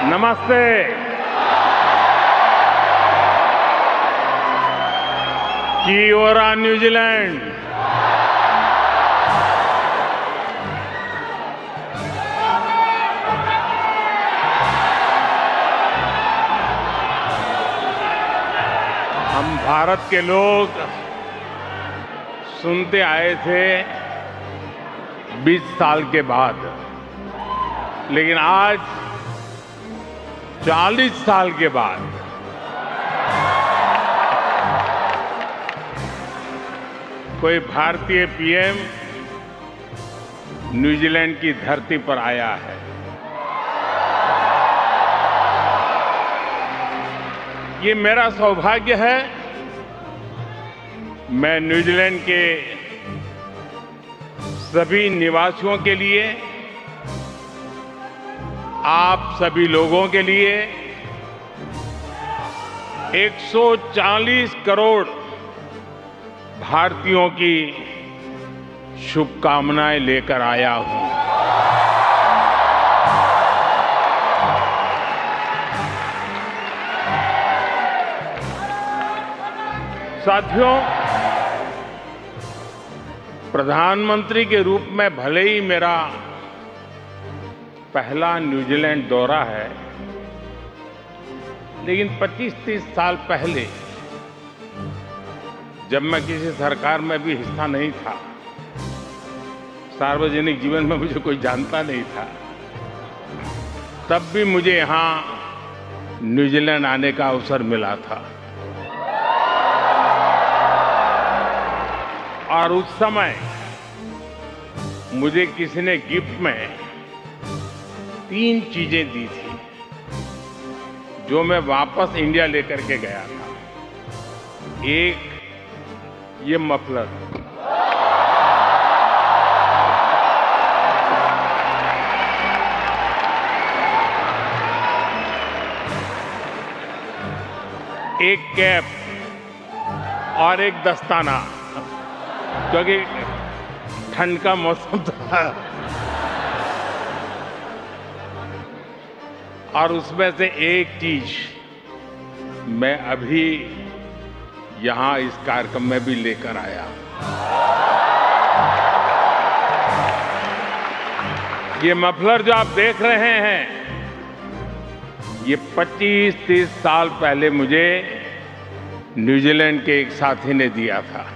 नमस्ते। की ओरा न्यूजीलैंड। हम भारत के लोग सुनते आए थे 20 साल के बाद, लेकिन आज 40 साल के बाद कोई भारतीय पीएम न्यूजीलैंड की धरती पर आया है। ये मेरा सौभाग्य है। मैं न्यूजीलैंड के सभी निवासियों के लिए, आप सभी लोगों के लिए 140 करोड़ भारतीयों की शुभकामनाएं लेकर आया हूं। साथियों, प्रधानमंत्री के रूप में भले ही मेरा पहला न्यूजीलैंड दौरा है, लेकिन 25-30 साल पहले जब मैं किसी सरकार में भी हिस्सा नहीं था, सार्वजनिक जीवन में मुझे कोई जानता नहीं था, तब भी मुझे यहां न्यूजीलैंड आने का अवसर मिला था। और उस समय मुझे किसी ने गिफ्ट में 3 चीजें दी थी, जो मैं वापस इंडिया लेकर के गया था। एक, ये मफलर। एक कैप और एक दस्ताना, क्योंकि ठंड का मौसम था। और उसमें से एक चीज मैं अभी यहां इस कार्यक्रम में भी लेकर आया। ये मफलर जो आप देख रहे हैं, ये 25-30 साल पहले मुझे न्यूजीलैंड के एक साथी ने दिया था।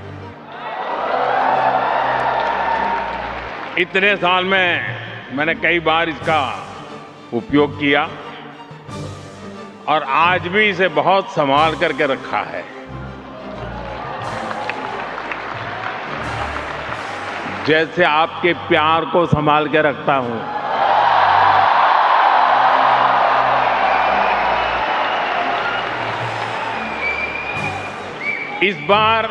इतने साल में मैंने कई बार इसका उपयोग किया और आज भी इसे बहुत संभाल करके रखा है। जैसे आपके प्यार को संभाल के रखता हूं। इस बार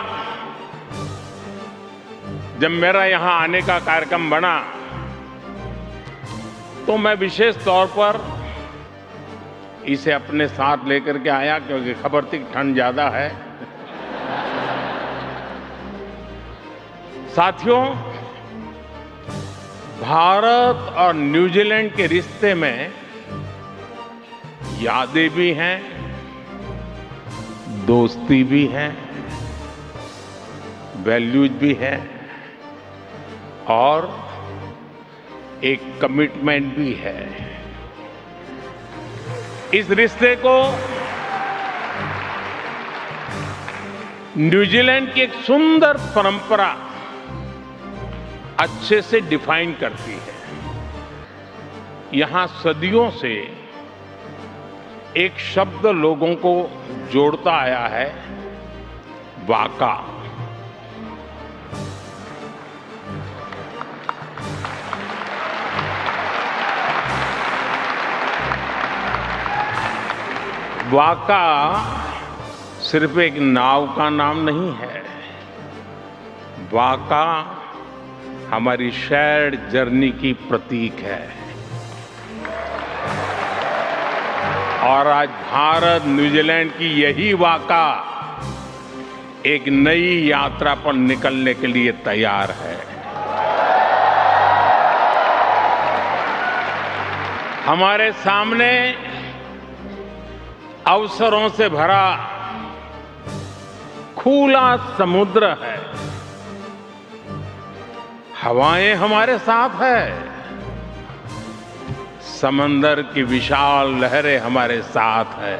जब मेरा यहां आने का कार्यक्रम बना, तो मैं विशेष तौर पर इसे अपने साथ लेकर के आया, क्योंकि खबर थी कि ठंड ज्यादा है। साथियों, भारत और न्यूजीलैंड के रिश्ते में यादें भी हैं, दोस्ती भी है, वैल्यूज भी है और एक कमिटमेंट भी है। इस रिश्ते को न्यूजीलैंड की एक सुंदर परंपरा अच्छे से डिफाइन करती है। यहां सदियों से एक शब्द लोगों को जोड़ता आया है, वाका। वाका सिर्फ एक नाव का नाम नहीं है। वाका हमारी शेयर्ड जर्नी की प्रतीक है। और आज भारत न्यूजीलैंड की यही वाका एक नई यात्रा पर निकलने के लिए तैयार है। हमारे सामने अवसरों से भरा खुला समुद्र है। हवाएं हमारे साथ है, समंदर की विशाल लहरें हमारे साथ है,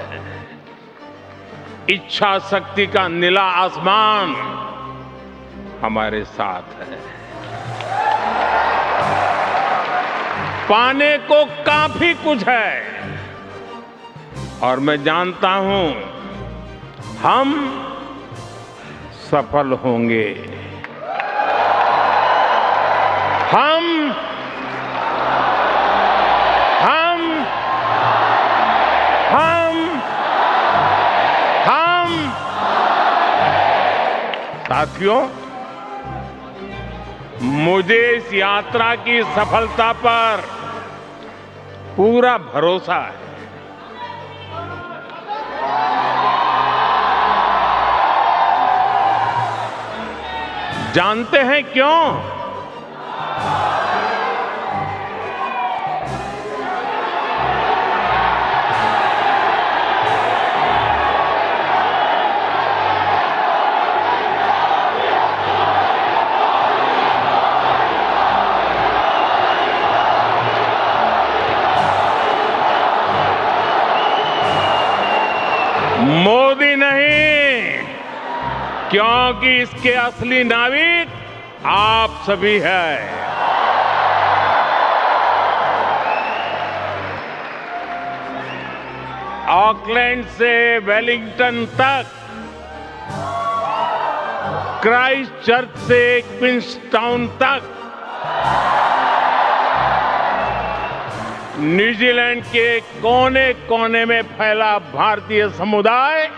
इच्छा शक्ति का नीला आसमान हमारे साथ है। पाने को काफी कुछ है और मैं जानता हूं हम सफल होंगे। हम साथियों, मुझे इस यात्रा की सफलता पर पूरा भरोसा है। जानते हैं क्यों? मोदी नहीं, क्योंकि इसके असली नाविक आप सभी हैं। ऑकलैंड से वेलिंगटन तक, क्राइस्ट चर्च से क्वींसटाउन तक, न्यूजीलैंड के कोने कोने में फैला भारतीय समुदाय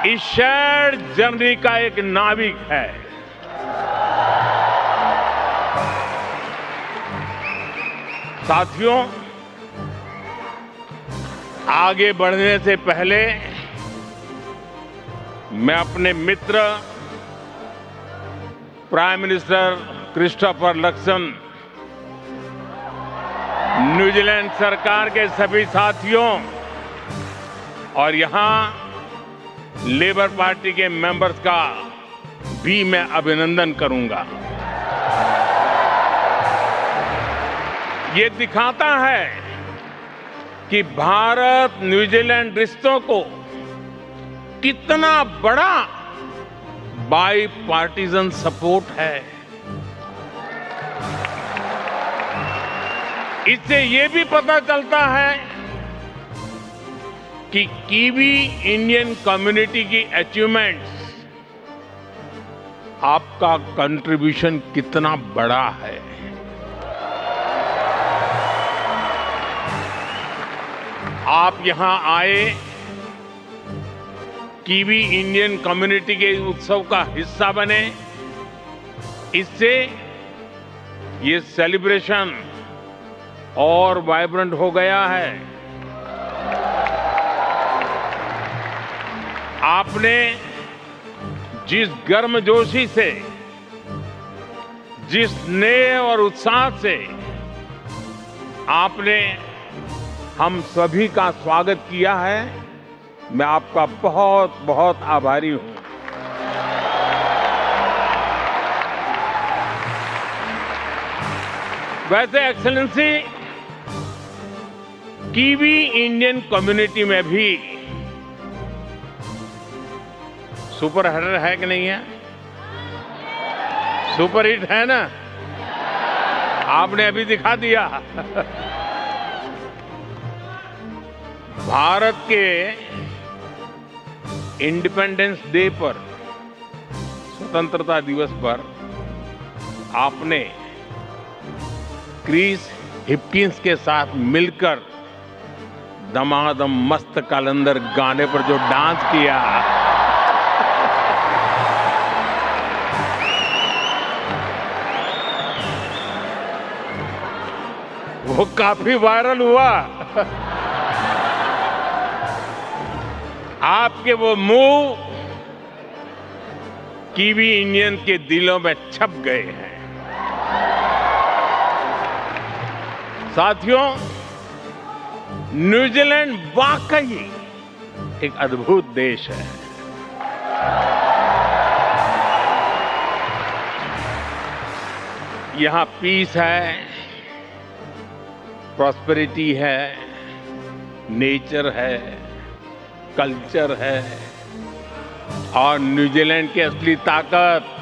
इस शेयर्ड जर्नी का एक नाविक है। साथियों, आगे बढ़ने से पहले मैं अपने मित्र prime minister Christopher Luxon, New Zealand सरकार के सभी साथियों और यहां लेबर पार्टी के मेंबर्स का भी मैं अभिनंदन करूंगा। ये दिखाता है कि भारत न्यूजीलैंड रिश्तों को कितना बड़ा बाई पार्टीजन सपोर्ट है। इससे ये भी पता चलता है कि कीवी इंडियन कम्युनिटी की अचीवमेंट्स, आपका कंट्रीब्यूशन कितना बड़ा है। आप यहां आए, कीवी इंडियन कम्युनिटी के उत्सव का हिस्सा बने, इससे ये सेलिब्रेशन और वाइब्रेंट हो गया है। आपने जिस गर्मजोशी से, जिस स्नेह और उत्साह से आपने हम सभी का स्वागत किया है, मैं आपका बहुत बहुत आभारी हूं। वैसे एक्सेलेंसी, कीवी इंडियन कम्युनिटी में भी सुपर हिटर है कि नहीं है? सुपर हिट है ना? आपने अभी दिखा दिया। भारत के इंडिपेंडेंस डे पर, स्वतंत्रता दिवस पर आपने क्रिस हिपकिंस के साथ मिलकर दमादम मस्त कलंदर गाने पर जो डांस किया, वो काफी वायरल हुआ। आपके वो मूव कीवी इंडियन के दिलों में छप गए हैं। साथियों, न्यूजीलैंड वाकई एक अद्भुत देश है। यहां पीस है, प्रॉस्पेरिटी है, नेचर है, कल्चर है और न्यूजीलैंड की असली ताकत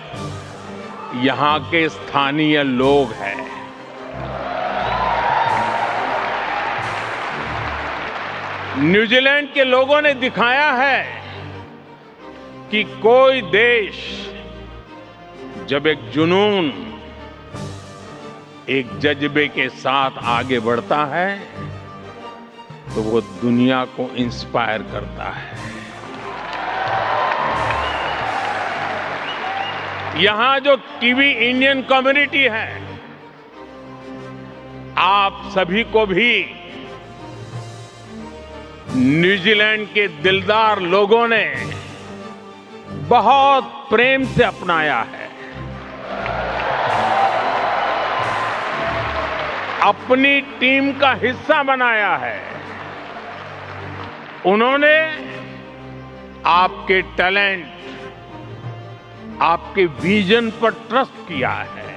यहां के स्थानीय लोग हैं। न्यूजीलैंड के लोगों ने दिखाया है कि कोई देश जब एक जुनून, एक जज्बे के साथ आगे बढ़ता है तो वो दुनिया को इंस्पायर करता है। यहां जो कीवी इंडियन कम्युनिटी है, आप सभी को भी न्यूजीलैंड के दिलदार लोगों ने बहुत प्रेम से अपनाया है, अपनी टीम का हिस्सा बनाया है। उन्होंने आपके टैलेंट, आपके विजन पर ट्रस्ट किया है।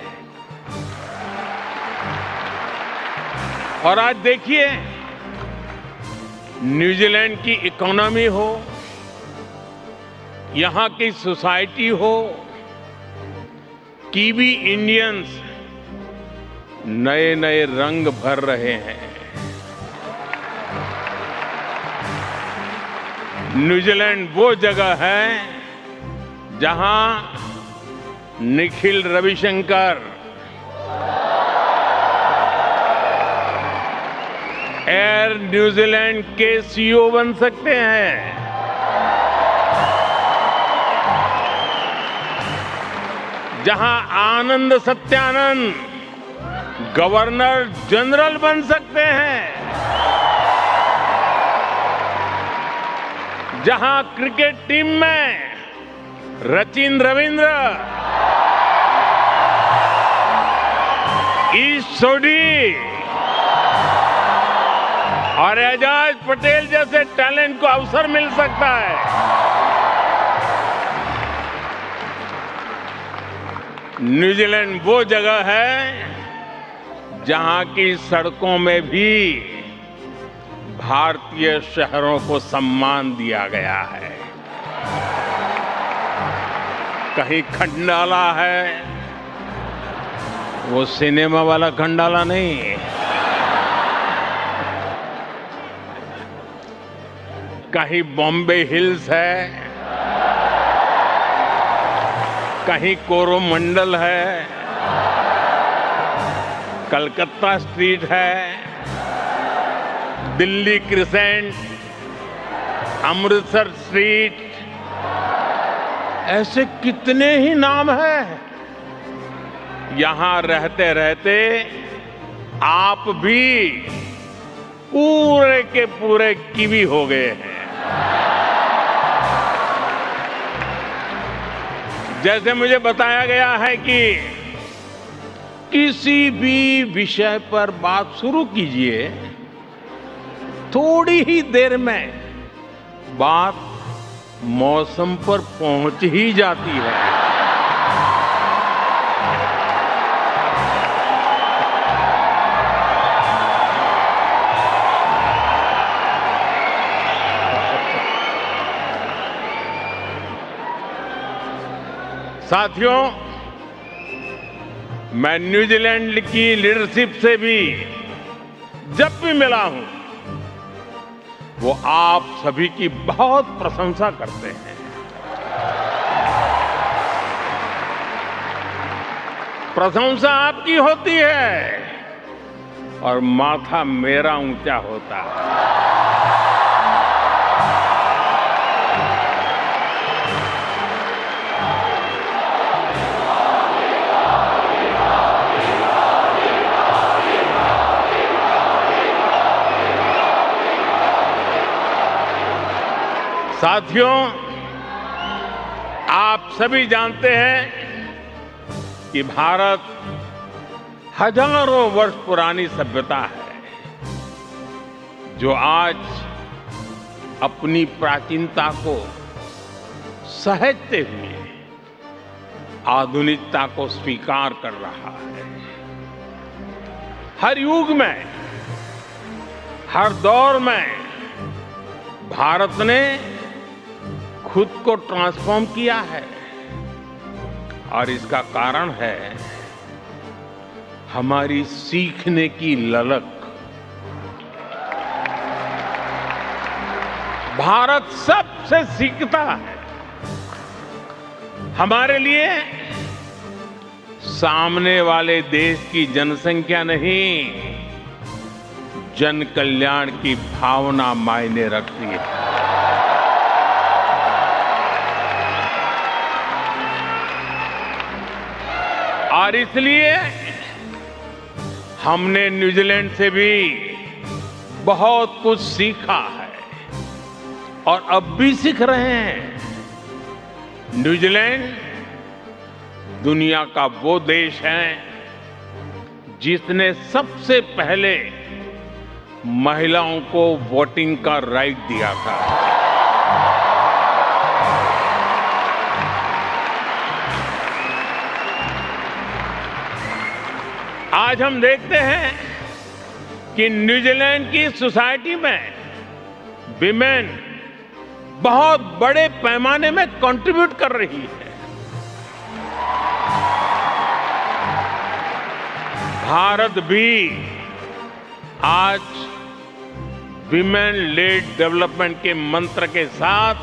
और आज देखिए, न्यूजीलैंड की इकोनॉमी हो, यहां की सोसाइटी हो, कीवी इंडियंस नए नए रंग भर रहे हैं। न्यूजीलैंड वो जगह है जहां निखिल रविशंकर एयर न्यूजीलैंड के सीईओ बन सकते हैं। जहां आनंद सत्यानंद गवर्नर जनरल बन सकते हैं। जहां क्रिकेट टीम में सचिन रविंद्र, ईश सोढ़ी और एजाज पटेल जैसे टैलेंट को अवसर मिल सकता है। न्यूजीलैंड वो जगह है जहां की सड़कों में भी भारतीय शहरों को सम्मान दिया गया है। कहीं खंडाला है, वो सिनेमा वाला खंडाला नहीं, कहीं बॉम्बे हिल्स है, कहीं कोरोमंडल है, कलकत्ता स्ट्रीट है, दिल्ली क्रिसेंट, अमृतसर स्ट्रीट, ऐसे कितने ही नाम हैं। यहां रहते रहते आप भी पूरे के पूरे कीवी हो गए हैं। जैसे मुझे बताया गया है कि किसी भी विषय पर बात शुरू कीजिए, थोड़ी ही देर में बात मौसम पर पहुंच ही जाती है। साथियों, मैं न्यूजीलैंड की लीडरशिप से भी जब भी मिला हूं, वो आप सभी की बहुत प्रशंसा करते हैं। प्रशंसा आपकी होती है और माथा मेरा ऊंचा होता है। साथियों, आप सभी जानते हैं कि भारत हजारों वर्ष पुरानी सभ्यता है। जो आज अपनी प्राचीनता को सहेजते हुए आधुनिकता को स्वीकार कर रहा है। हर युग में, हर दौर में भारत ने खुद को ट्रांसफॉर्म किया है और इसका कारण है हमारी सीखने की ललक। भारत सबसे सीखता है। हमारे लिए सामने वाले देश की जनसंख्या नहीं, जन कल्याण की भावना मायने रखती है। और इसलिए हमने न्यूजीलैंड से भी बहुत कुछ सीखा है और अब भी सीख रहे हैं। न्यूजीलैंड दुनिया का वो देश है जिसने सबसे पहले महिलाओं को वोटिंग का राइट दिया था। आज हम देखते हैं कि न्यूजीलैंड की सोसाइटी में विमेन बहुत बड़े पैमाने में कंट्रीब्यूट कर रही है। भारत भी आज विमेन लेड डेवलपमेंट के मंत्र के साथ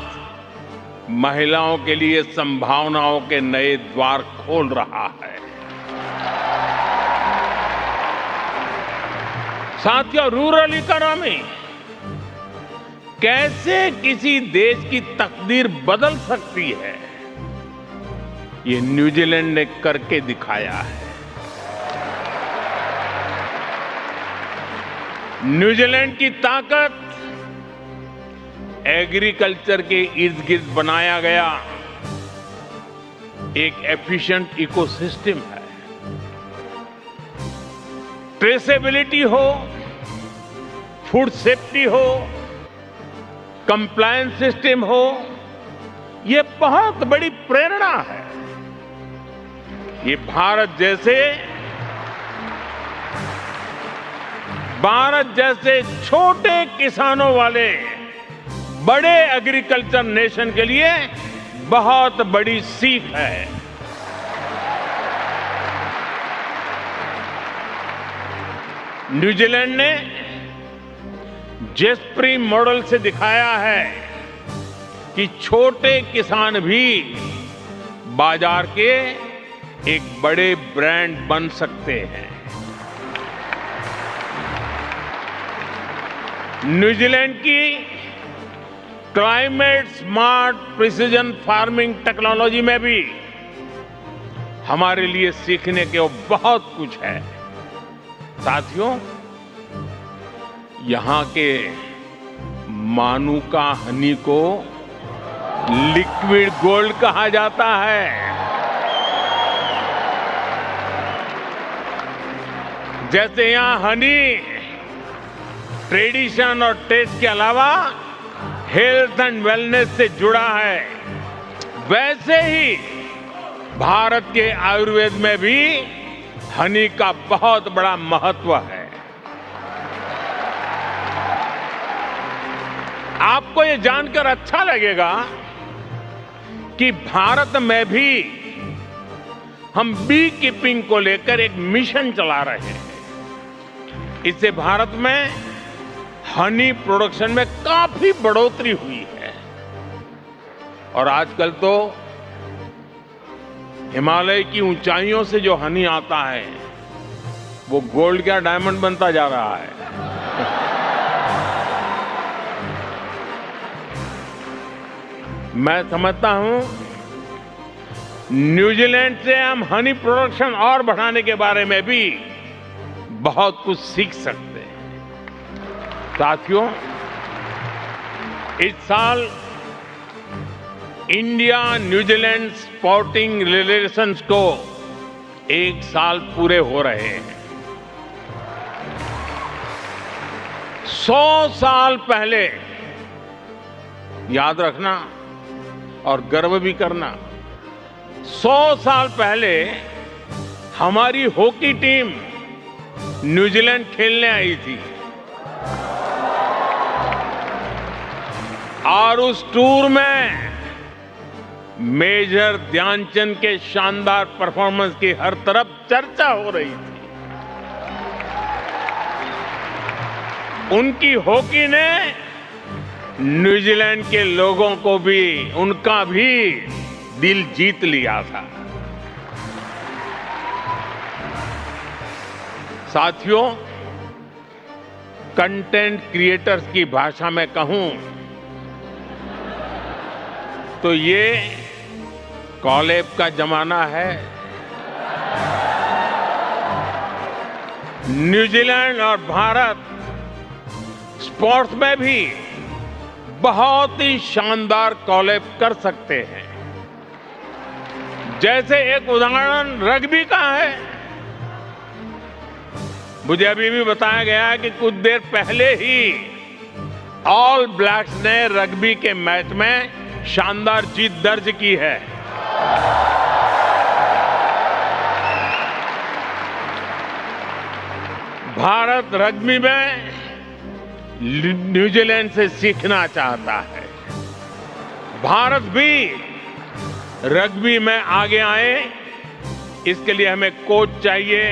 महिलाओं के लिए संभावनाओं के नए द्वार खोल रहा है। साथियों, रूरल इकोनॉमी कैसे किसी देश की तकदीर बदल सकती है, ये न्यूजीलैंड ने करके दिखाया है। न्यूजीलैंड की ताकत एग्रीकल्चर के इर्द गिर्द बनाया गया एक एफिशिएंट इकोसिस्टम है। ट्रेसेबिलिटी हो, फूड सेफ्टी हो, कंप्लायंस सिस्टम हो, ये बहुत बड़ी प्रेरणा है। ये भारत जैसे छोटे किसानों वाले बड़े एग्रीकल्चर नेशन के लिए बहुत बड़ी सीख है। न्यूजीलैंड ने जेस्प्री मॉडल से दिखाया है कि छोटे किसान भी बाजार के एक बड़े ब्रांड बन सकते हैं। न्यूजीलैंड की climate smart precision farming technology में भी हमारे लिए सीखने के बहुत कुछ है। साथियों, यहां के मानुका हनी को लिक्विड गोल्ड कहा जाता है। जैसे यहां हनी ट्रेडिशन और टेस्ट के अलावा हेल्थ एंड वेलनेस से जुड़ा है, वैसे ही भारत के आयुर्वेद में भी हनी का बहुत बड़ा महत्व है। आपको ये जानकर अच्छा लगेगा कि भारत में भी हम बी कीपिंग को लेकर एक मिशन चला रहे हैं। इससे भारत में हनी प्रोडक्शन में काफी बढ़ोतरी हुई है और आजकल तो हिमालय की ऊंचाइयों से जो हनी आता है वो गोल्ड का डायमंड बनता जा रहा है। मैं समझता हूं न्यूजीलैंड से हम हनी प्रोडक्शन और बढ़ाने के बारे में भी बहुत कुछ सीख सकते हैं। साथियों, इस साल इंडिया न्यूजीलैंड स्पोर्टिंग रिलेशंस को 1 साल पूरे हो रहे हैं। 100 साल पहले, याद रखना और गर्व भी करना, 100 साल पहले हमारी हॉकी टीम न्यूजीलैंड खेलने आई थी और उस टूर में मेजर ध्यानचंद के शानदार परफॉर्मेंस की हर तरफ चर्चा हो रही थी। उनकी हॉकी ने न्यूजीलैंड के लोगों को भी, उनका भी दिल जीत लिया था। साथियों, कंटेंट क्रिएटर्स की भाषा में कहूं तो ये कॉलैब का जमाना है। न्यूजीलैंड और भारत स्पोर्ट्स में भी बहुत ही शानदार कॉलैब कर सकते हैं। जैसे एक उदाहरण रग्बी का है। मुझे अभी भी बताया गया है कि कुछ देर पहले ही ऑल ब्लैक्स ने रग्बी के मैच में शानदार जीत दर्ज की है। भारत रग्बी में न्यूजीलैंड से सीखना चाहता है। भारत भी रग्बी में आगे आए, इसके लिए हमें कोच चाहिए,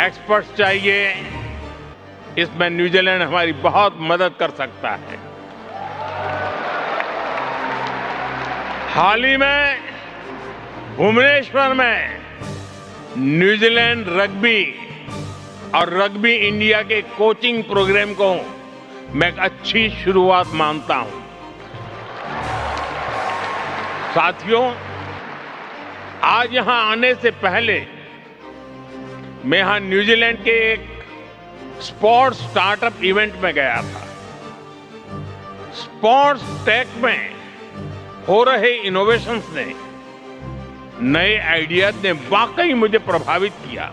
एक्सपर्ट्स चाहिए। इसमें न्यूजीलैंड हमारी बहुत मदद कर सकता है। हाल ही में भुवनेश्वर में न्यूजीलैंड रग्बी और रग्बी इंडिया के कोचिंग प्रोग्राम को मैं एक अच्छी शुरुआत मानता हूं। साथियों, आज यहां आने से पहले मैं यहां न्यूजीलैंड के एक स्पोर्ट्स स्टार्टअप इवेंट में गया था। स्पोर्ट्स टेक में हो रहे इनोवेशंस ने, नए आइडियाज ने वाकई मुझे प्रभावित किया।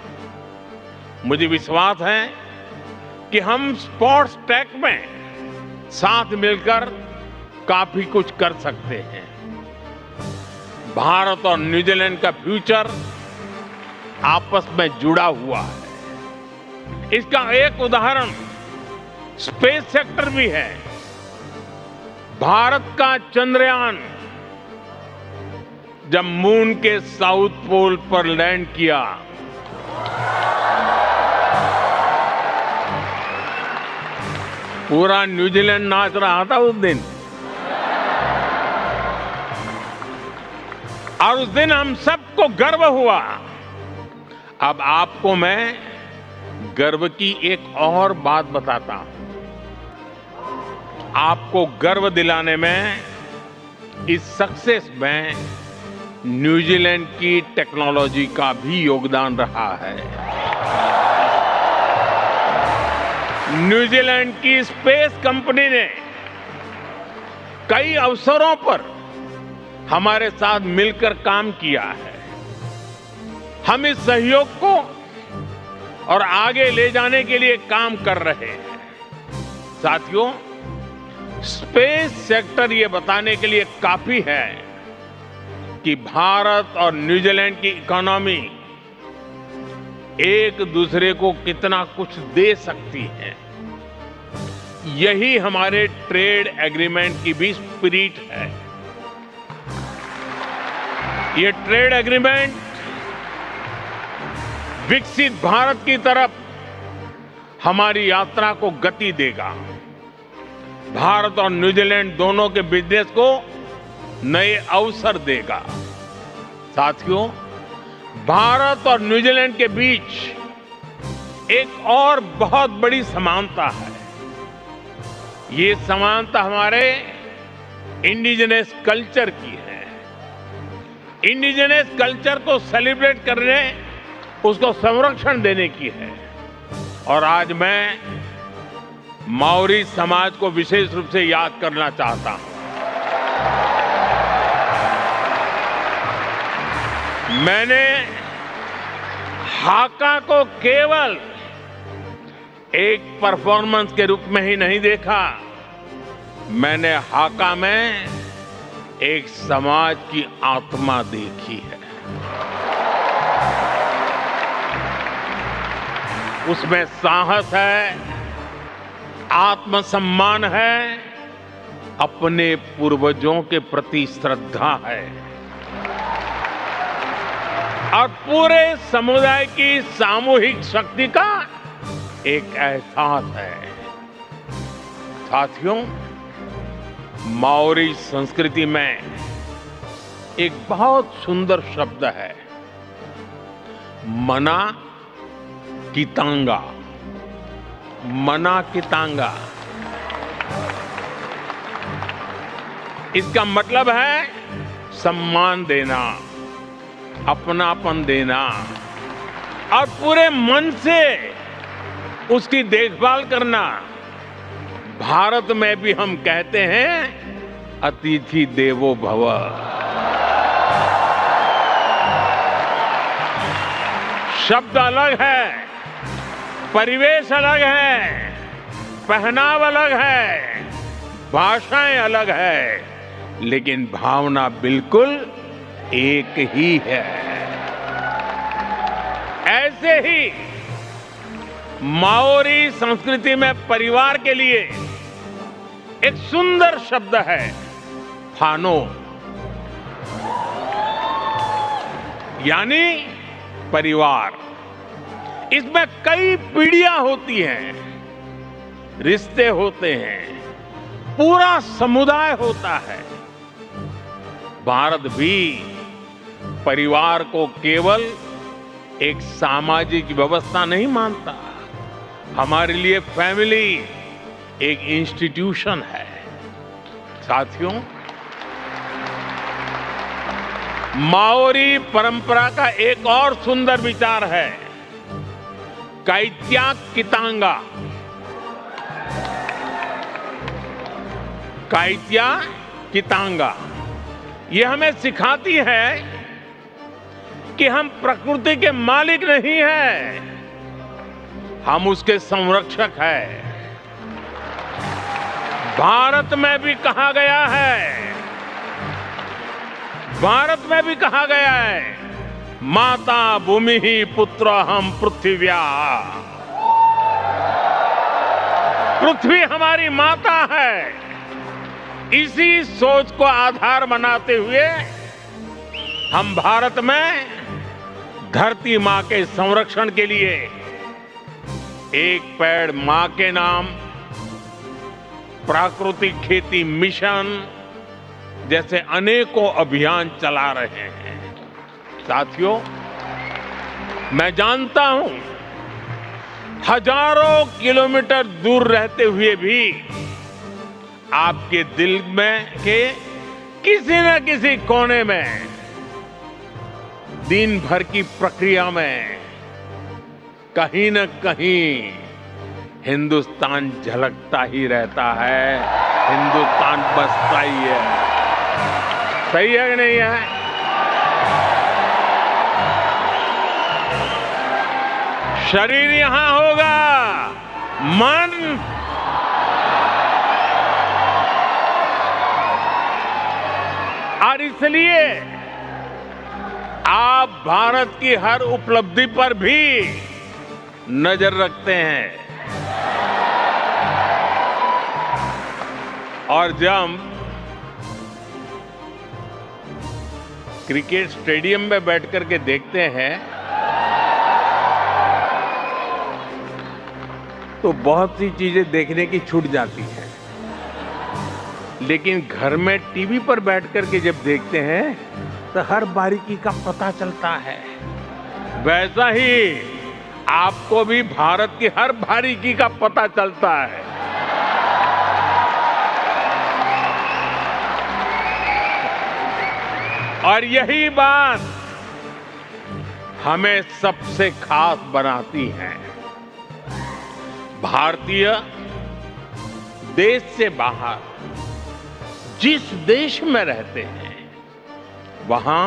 मुझे विश्वास है कि हम स्पोर्ट्स टेक में साथ मिलकर काफी कुछ कर सकते हैं। भारत और न्यूजीलैंड का फ्यूचर आपस में जुड़ा हुआ है। इसका एक उदाहरण स्पेस सेक्टर भी है। भारत का चंद्रयान जब मून के साउथ पोल पर लैंड किया, पूरा न्यूजीलैंड नाच रहा था उस दिन। और उस दिन हम सबको गर्व हुआ। अब आपको मैं गर्व की एक और बात बताता हूं। आपको गर्व दिलाने में, इस सक्सेस में न्यूजीलैंड की टेक्नोलॉजी का भी योगदान रहा है। न्यूजीलैंड की स्पेस कंपनी ने कई अवसरों पर हमारे साथ मिलकर काम किया है। हम इस सहयोग को और आगे ले जाने के लिए काम कर रहे हैं। साथियों, स्पेस सेक्टर ये बताने के लिए काफी है कि भारत और न्यूजीलैंड की इकोनॉमी एक दूसरे को कितना कुछ दे सकती है। यही हमारे ट्रेड एग्रीमेंट की भी स्पिरिट है। ये ट्रेड एग्रीमेंट विकसित भारत की तरफ हमारी यात्रा को गति देगा। भारत और न्यूजीलैंड दोनों के बिजनेस को नए अवसर देगा। साथियों, भारत और न्यूजीलैंड के बीच एक और बहुत बड़ी समानता है। ये समानता हमारे इंडिजिनस कल्चर की है। इंडिजिनस कल्चर को सेलिब्रेट करने, उसको संरक्षण देने की है। और आज मैं माओरी समाज को विशेष रूप से याद करना चाहता हूं। मैंने हाका को केवल एक परफॉर्मेंस के रूप में ही नहीं देखा, मैंने हाका में एक समाज की आत्मा देखी है। उसमें साहस है, आत्मसम्मान है, अपने पूर्वजों के प्रति श्रद्धा है और पूरे समुदाय की सामूहिक शक्ति का एक एहसास है। साथियों, माओरी संस्कृति में एक बहुत सुंदर शब्द है, मना कितांगा। मना कितांगा, इसका मतलब है सम्मान देना, अपनापन देना और पूरे मन से उसकी देखभाल करना। भारत में भी हम कहते हैं अतिथि देवो भव। शब्द अलग है, परिवेश अलग है, पहनाव अलग है, भाषाएं अलग है, लेकिन भावना बिल्कुल एक ही है। ऐसे ही माओरी संस्कृति में परिवार के लिए एक सुंदर शब्द है, फानो, यानी परिवार। इसमें कई पीढ़ियां होती हैं, रिश्ते होते हैं, पूरा समुदाय होता है। भारत भी परिवार को केवल एक सामाजिक व्यवस्था नहीं मानता, हमारे लिए फैमिली एक इंस्टीट्यूशन है। साथियों, माओरी परंपरा का एक और सुंदर विचार है, काइत्या कितांगा। काइत्या कितांगा यह हमें सिखाती है कि हम प्रकृति के मालिक नहीं हैं, हम उसके संरक्षक हैं। भारत में भी कहा गया है, भारत में भी कहा गया है, माता भूमि ही पुत्र हम पृथ्व्या। पृथ्वी हमारी माता है। इसी सोच को आधार बनाते हुए हम भारत में धरती मां के संरक्षण के लिए एक पेड़ मां के नाम, प्राकृतिक खेती मिशन जैसे अनेकों अभियान चला रहे हैं। साथियों, मैं जानता हूं, हजारों किलोमीटर दूर रहते हुए भी आपके दिल में के किसी न किसी कोने में दिन भर की प्रक्रिया में कहीं न कहीं हिंदुस्तान झलकता ही रहता है, हिंदुस्तान बसता ही है। सही है कि नहीं है? शरीर यहां होगा, मन और इसलिए आप भारत की हर उपलब्धि पर भी नजर रखते हैं। और जब क्रिकेट स्टेडियम में बैठ करके देखते हैं तो बहुत सी चीजें देखने की छूट जाती हैं, लेकिन घर में टीवी पर बैठ करके जब देखते हैं तो हर बारीकी का पता चलता है। वैसा ही आपको भी भारत की हर बारीकी का पता चलता है। और यही बात हमें सबसे खास बनाती है। भारतीय देश से बाहर जिस देश में रहते हैं, वहां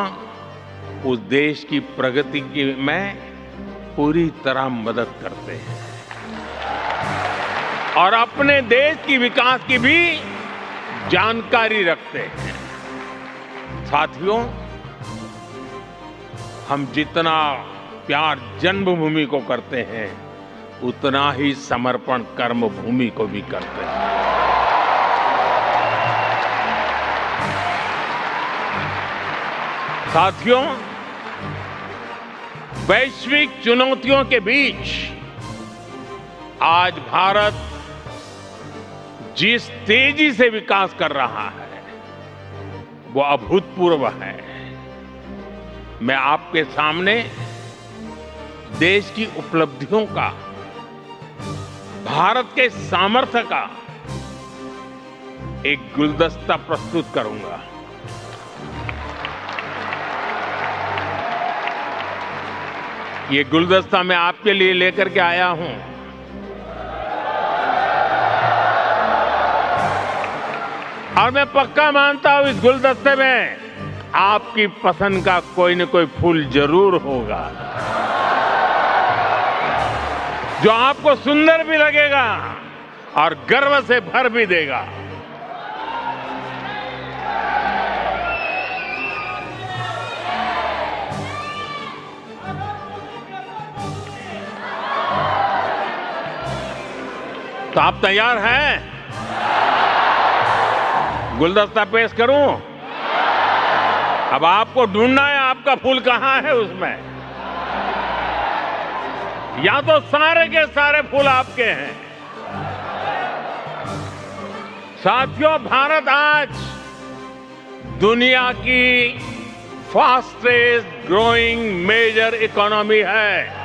उस देश की प्रगति में पूरी तरह मदद करते हैं। और अपने देश की विकास की भी जानकारी रखते हैं। साथियों, हम जितना प्यार जन्मभूमि को करते हैं, उतना ही समर्पण कर्मभूमि को भी करते हैं। साथियों, वैश्विक चुनौतियों के बीच आज भारत जिस तेजी से विकास कर रहा है, वो अभूतपूर्व है। मैं आपके सामने देश की उपलब्धियों का, भारत के सामर्थ्य का एक गुलदस्ता प्रस्तुत करूंगा। ये गुलदस्ता मैं आपके लिए लेकर के आया हूं। और मैं पक्का मानता हूं इस गुलदस्ते में आपकी पसंद का कोई न कोई फूल जरूर होगा, जो आपको सुंदर भी लगेगा और गर्व से भर भी देगा। तो आप तैयार हैं? गुलदस्ता पेश करूं? अब आपको ढूंढना है आपका फूल कहां है उसमें। या तो सारे के सारे फूल आपके हैं। साथियों, भारत आज दुनिया की फास्टेस्ट ग्रोइंग मेजर इकोनॉमी है।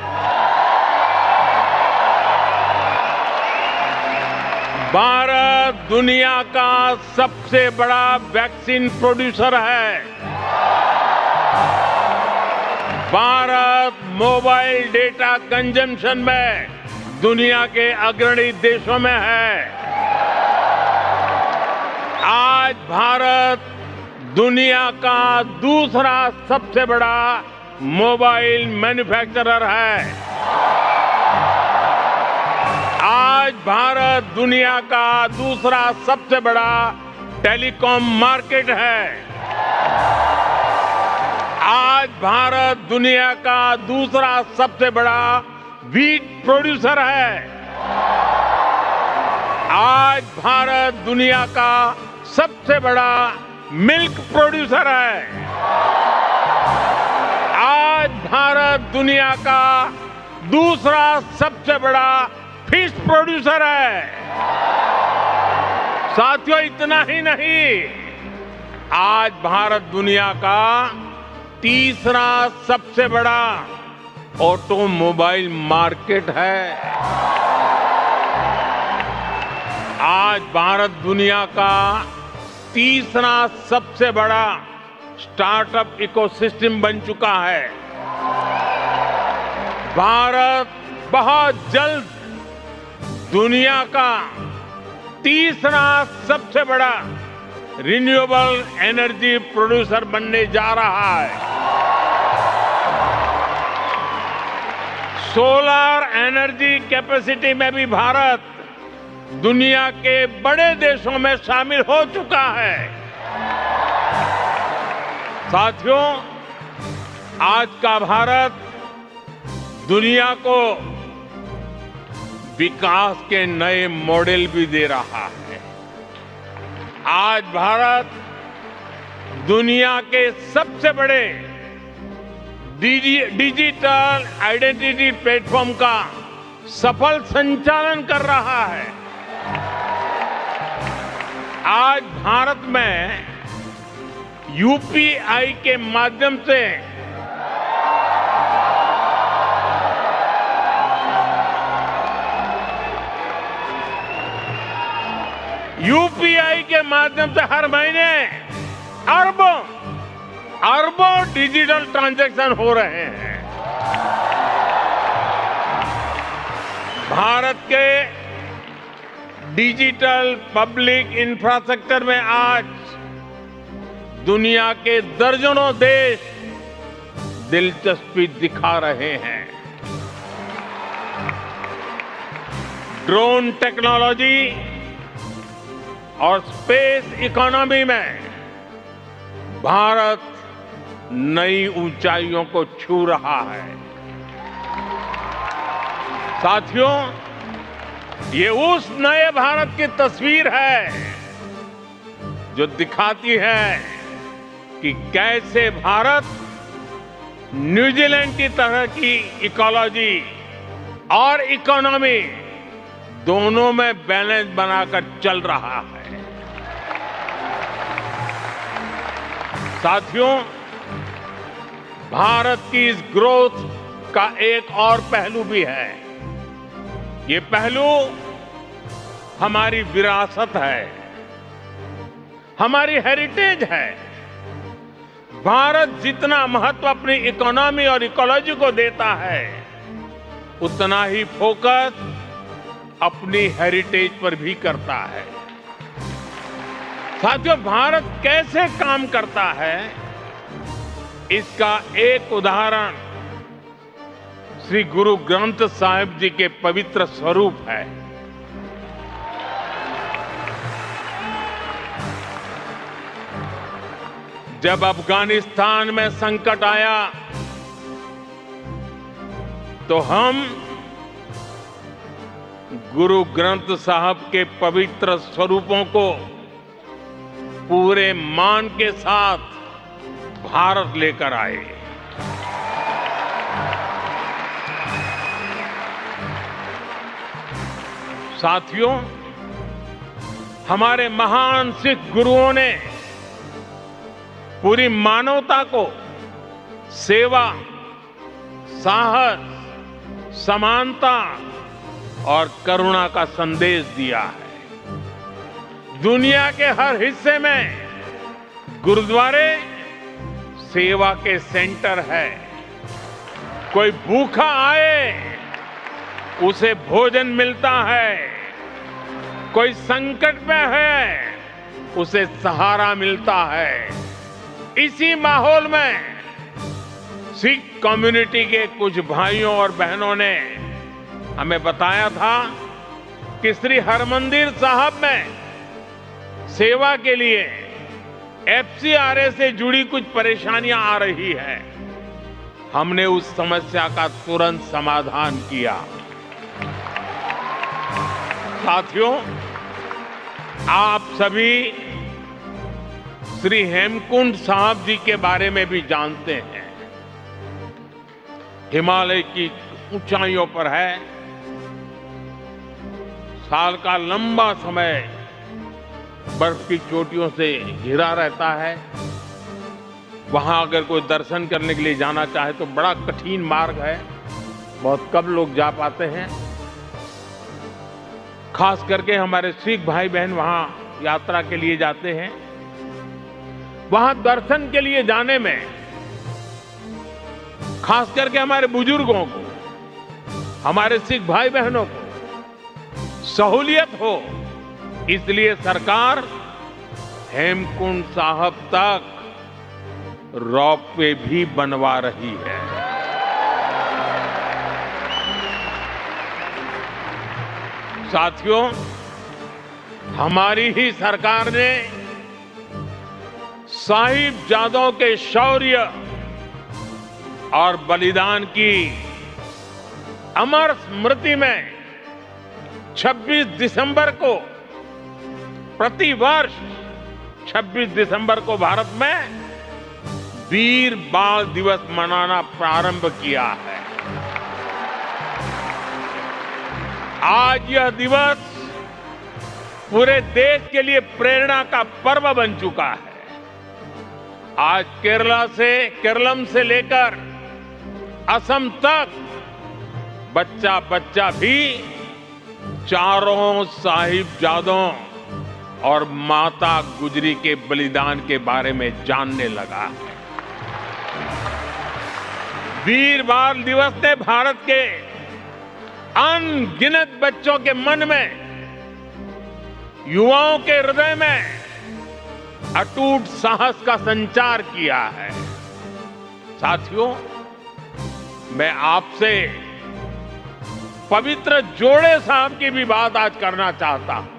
भारत दुनिया का सबसे बड़ा वैक्सीन प्रोड्यूसर है। भारत मोबाइल डेटा कंजम्पशन में दुनिया के अग्रणी देशों में है। आज भारत दुनिया का दूसरा सबसे बड़ा मोबाइल मैन्युफैक्चरर है। आज भारत दुनिया का दूसरा सबसे बड़ा टेलीकॉम मार्केट है। आज भारत दुनिया का दूसरा सबसे बड़ा व्हीट प्रोड्यूसर है। आज भारत दुनिया का सबसे बड़ा मिल्क प्रोड्यूसर है। आज भारत दुनिया का दूसरा सबसे बड़ा फिश प्रोड्यूसर है। साथियों, इतना ही नहीं, आज भारत दुनिया का तीसरा सबसे बड़ा ऑटोमोबाइल मार्केट है। आज भारत दुनिया का तीसरा सबसे बड़ा स्टार्टअप इकोसिस्टम बन चुका है। भारत बहुत जल्द दुनिया का तीसरा सबसे बड़ा रिन्यूएबल एनर्जी प्रोड्यूसर बनने जा रहा है। सोलर एनर्जी कैपेसिटी में भी भारत दुनिया के बड़े देशों में शामिल हो चुका है। साथियों, आज का भारत दुनिया को विकास के नए मॉडल भी दे रहा है। आज भारत दुनिया के सबसे बड़े डिजिटल आइडेंटिटी प्लेटफॉर्म का सफल संचालन कर रहा है। आज भारत में यूपीआई के माध्यम से हर महीने अरबों डिजिटल ट्रांजैक्शन हो रहे हैं। भारत के डिजिटल पब्लिक इंफ्रास्ट्रक्चर में आज दुनिया के दर्जनों देश दिलचस्पी दिखा रहे हैं। ड्रोन टेक्नोलॉजी और स्पेस इकोनॉमी में भारत नई ऊंचाइयों को छू रहा है। साथियों, ये उस नए भारत की तस्वीर है जो दिखाती है कि कैसे भारत न्यूजीलैंड की तरह की इकोलॉजी और इकोनॉमी दोनों में बैलेंस बनाकर चल रहा है। साथियों, भारत की इस ग्रोथ का एक और पहलू भी है। ये पहलू हमारी विरासत है, हमारी हेरिटेज है। भारत जितना महत्व अपनी इकोनॉमी और इकोलॉजी को देता है, उतना ही फोकस अपनी हेरिटेज पर भी करता है। साथियों, भारत कैसे काम करता है, इसका एक उदाहरण श्री गुरु ग्रंथ साहिब जी के पवित्र स्वरूप है। जब अफगानिस्तान में संकट आया तो हम गुरु ग्रंथ साहब के पवित्र स्वरूपों को पूरे मान के साथ भारत लेकर आए। साथियों, हमारे महान सिख गुरुओं ने पूरी मानवता को सेवा, साहस, समानता और करुणा का संदेश दिया है। दुनिया के हर हिस्से में गुरुद्वारे सेवा के सेंटर है। कोई भूखा आए, उसे भोजन मिलता है। कोई संकट में है, उसे सहारा मिलता है। इसी माहौल में सिख कम्युनिटी के कुछ भाइयों और बहनों ने हमें बताया था कि श्री हरमंदिर साहब में सेवा के लिए एफसीआरए से जुड़ी कुछ परेशानियां आ रही है। हमने उस समस्या का तुरंत समाधान किया। साथियों, आप सभी श्री हेमकुंड साहब जी के बारे में भी जानते हैं। हिमालय की ऊंचाइयों पर है। साल का लंबा समय बर्फ की चोटियों से घिरा रहता है। वहां अगर कोई दर्शन करने के लिए जाना चाहे तो बड़ा कठिन मार्ग है। बहुत कम लोग जा पाते हैं। खास करके हमारे सिख भाई बहन वहां यात्रा के लिए जाते हैं। वहां दर्शन के लिए जाने में खास करके हमारे बुजुर्गों को, हमारे सिख भाई बहनों को सहूलियत हो, इसलिए सरकार हेमकुंड साहब तक रोपवे भी बनवा रही है। साथियों, हमारी ही सरकार ने साहिबजादों के शौर्य और बलिदान की अमर स्मृति में 26 दिसंबर को, प्रतिवर्ष 26 दिसंबर को भारत में वीर बाल दिवस मनाना प्रारंभ किया है। आज यह दिवस पूरे देश के लिए प्रेरणा का पर्व बन चुका है। आज केरलम से लेकर असम तक बच्चा बच्चा भी चारों साहिबजादों और माता गुजरी के बलिदान के बारे में जानने लगा है। वीर बाल दिवस ने भारत के अनगिनत बच्चों के मन में, युवाओं के हृदय में अटूट साहस का संचार किया है। साथियों, मैं आपसे पवित्र जोड़े साहब की भी बात आज करना चाहता हूं।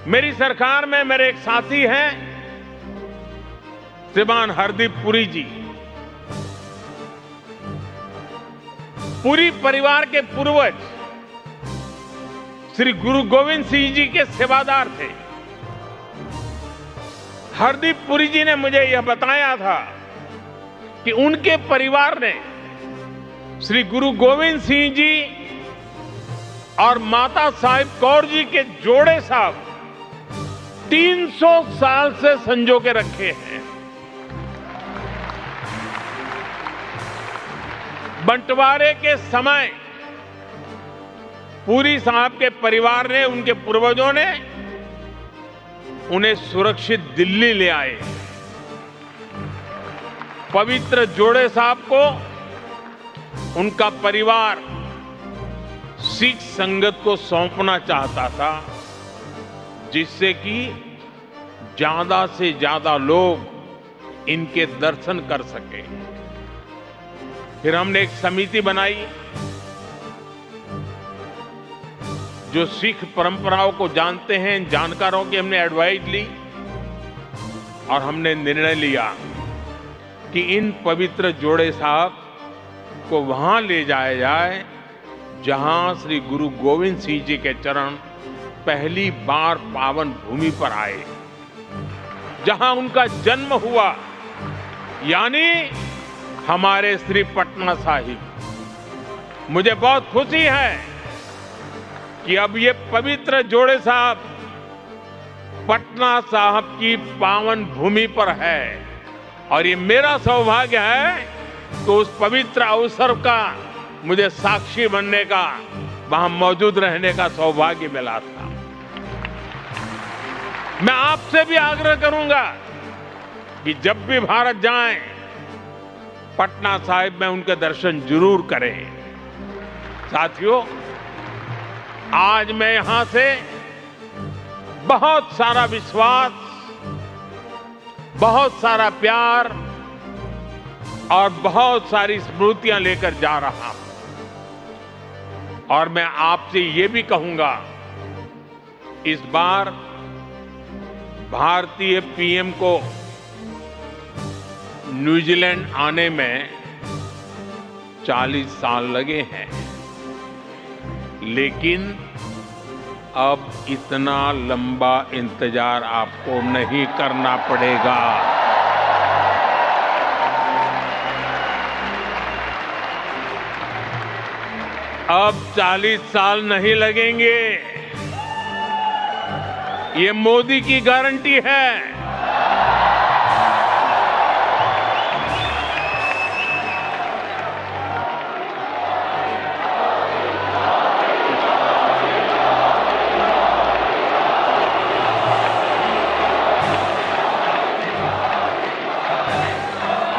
मेरी सरकार में मेरे एक साथी हैं श्रीमान हरदीप पुरी जी। पुरी परिवार के पूर्वज श्री गुरु गोविंद सिंह जी के सेवादार थे। हरदीप पुरी जी ने मुझे यह बताया था कि उनके परिवार ने श्री गुरु गोविंद सिंह जी और माता साहिब कौर जी के जोड़े साहब 300 साल से संजो के रखे हैं। बंटवारे के समय पुरी साहब के परिवार ने, उनके पूर्वजों ने उन्हें सुरक्षित दिल्ली ले आए। पवित्र जोड़े साहब को उनका परिवार सिख संगत को सौंपना चाहता था, जिससे कि ज्यादा से ज्यादा लोग इनके दर्शन कर सके। फिर हमने एक समिति बनाई जो सिख परंपराओं को जानते हैं, जानकारों की हमने एडवाइस ली और हमने निर्णय लिया कि इन पवित्र जोड़े साहब को वहां ले जाया जाए जहां श्री गुरु गोविंद सिंह जी के चरण पहली बार पावन भूमि पर आए, जहां उनका जन्म हुआ, यानी हमारे श्री पटना साहिब। मुझे बहुत खुशी है कि अब ये पवित्र जोड़े साहब पटना साहिब की पावन भूमि पर है और ये मेरा सौभाग्य है तो उस पवित्र अवसर का मुझे साक्षी बनने का, वहां मौजूद रहने का सौभाग्य मिला था। मैं आपसे भी आग्रह करूंगा कि जब भी भारत जाएं, पटना साहिब में उनके दर्शन जरूर करें। साथियों, आज मैं यहां से बहुत सारा विश्वास, बहुत सारा प्यार और बहुत सारी स्मृतियां लेकर जा रहा हूं और मैं आपसे ये भी कहूंगा, इस बार भारतीय पीएम को न्यूजीलैंड आने में 40 साल लगे हैं, लेकिन अब इतना लंबा इंतजार आपको नहीं करना पड़ेगा। अब 40 साल नहीं लगेंगे, ये मोदी की गारंटी है।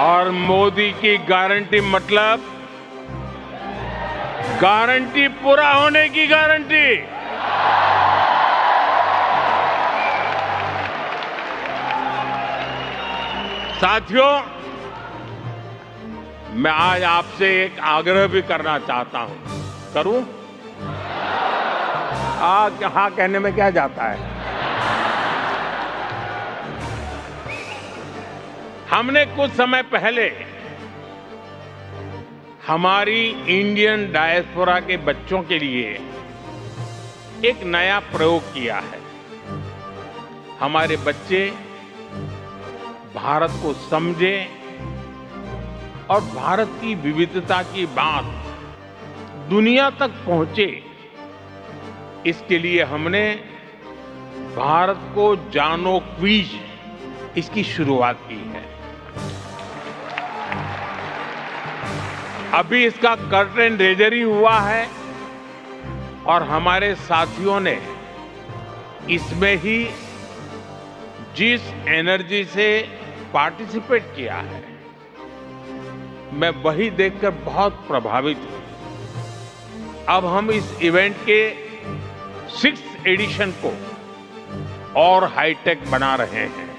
और मोदी की गारंटी मतलब गारंटी पूरा होने की गारंटी। साथियों, मैं आज आपसे एक आग्रह भी करना चाहता हूं। करूं? हाँ कहने में क्या जाता है। हमने कुछ समय पहले हमारी इंडियन डायस्पोरा के बच्चों के लिए एक नया प्रयोग किया है। हमारे बच्चे भारत को समझे और भारत की विविधता की बात दुनिया तक पहुंचे, इसके लिए हमने भारत को जानो क्विज इसकी शुरुआत की है। अभी इसका कर्टेन रेजर ही हुआ है और हमारे साथियों ने इसमें ही जिस एनर्जी से पार्टिसिपेट किया है, मैं वही देखकर बहुत प्रभावित हूं। अब हम इस इवेंट के 6th एडिशन को और हाईटेक बना रहे हैं।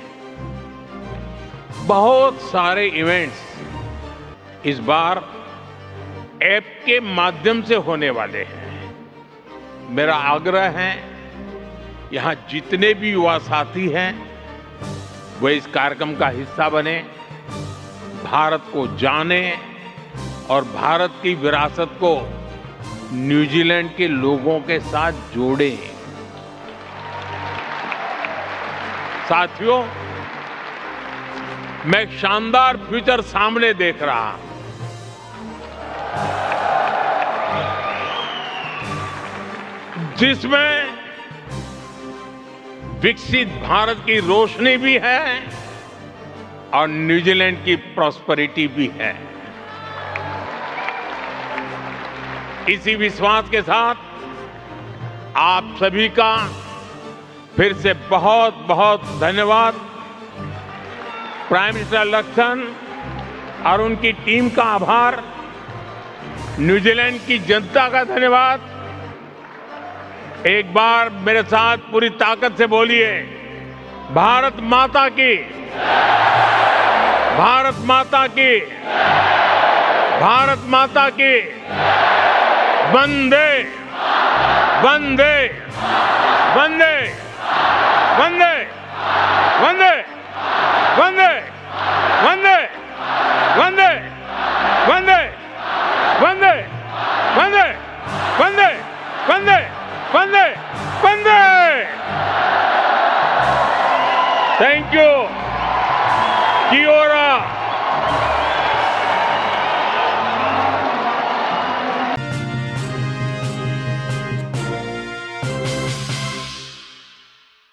बहुत सारे इवेंट्स इस बार ऐप के माध्यम से होने वाले हैं। मेरा आग्रह है यहां जितने भी युवा साथी हैं वो इस कार्यक्रम का हिस्सा बने, भारत को जाने और भारत की विरासत को न्यूजीलैंड के लोगों के साथ जोड़ें। साथियों, मैं एक शानदार फ्यूचर सामने देख रहा हूं। जिसमें विकसित भारत की रोशनी भी है और न्यूजीलैंड की प्रॉस्पेरिटी भी है। इसी विश्वास के साथ आप सभी का फिर से बहुत बहुत धन्यवाद। प्राइम मिनिस्टर लक्ष्मण और उनकी टीम का आभार, न्यूजीलैंड की जनता का धन्यवाद। एक बार मेरे साथ पूरी ताकत से बोलिए, भारत माता की, भारत माता की, भारत माता की, वंदे वंदे वंदे वंदे वंदे वंदे वंदे वंदे वंदे वंदे वंदे वंदे वंदे वंदे वंदे। Thank you. की ओरा।